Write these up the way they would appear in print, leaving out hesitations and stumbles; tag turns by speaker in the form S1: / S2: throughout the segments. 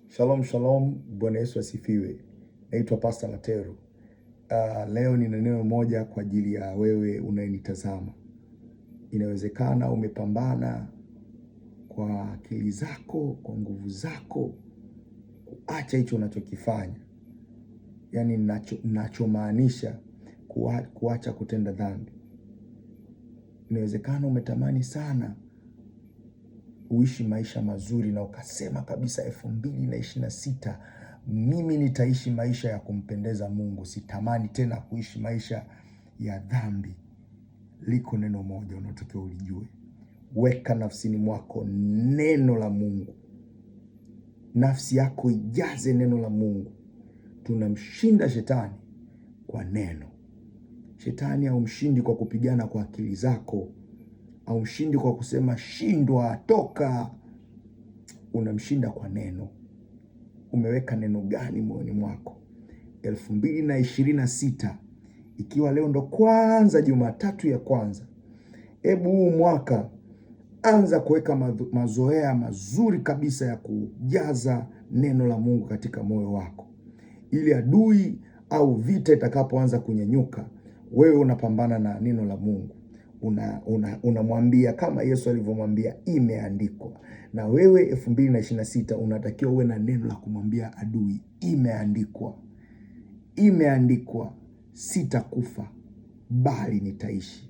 S1: Shalom, shalom. Bwana Yesu asifiwe. Naitwa Pastor Materu. Leo nina neno moja kwa ajili ya wewe unayenitazama. Inawezekana umepambana kwa akili zako, kwa nguvu zako, kuacha hicho unachokifanya. Yaani ninachomaanisha kuacha kutenda dhambi. Inawezekana umetamani sana uishi maisha mazuri na ukasema kabisa 2026 mimi nitaishi maisha ya kumpendeza Mungu, sitamani tena kuishi maisha ya dhambi. Liko neno moja unatakiwa ulijue. Weka nafsini mwako neno la Mungu. Nafsi yako ijaze neno la Mungu. Tunamshinda shetani kwa neno. Shetani haumshindi kwa kupigana kwa akili zako, haumshindi kwa kusema shindwa, toka. Unamshinda kwa neno. Umeweka neno gani moyoni mwako? 2026 ikiwa leo ndo kwanza Jumatatu ya kwanza, hebu huu mwaka anza kuweka mazoea mazuri kabisa ya kujaza neno la Mungu katika moyo wako, ili adui au vita itakapoanza kunyanyuka, wewe unapambana na neno la Mungu. Unamwambia kama Yesu alivyomwambia imeandikwa. Na wewe 2026 unatakiwa uwe na neno la kumwambia adui, imeandikwa. Imeandikwa, sitakufa bali nitaishi.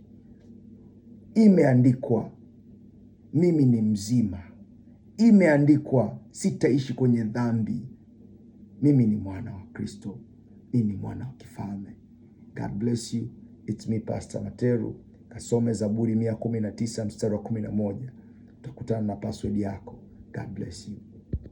S1: Imeandikwa, mimi ni mzima. Imeandikwa, sitaishi kwenye dhambi. Mimi ni mwana wa Kristo. Mimi ni mwana wa kifalme. God bless you. It's me Pastor Materu. Kasome Zaburi 119 mstari wa 11. Utakutana na password yako. God bless you.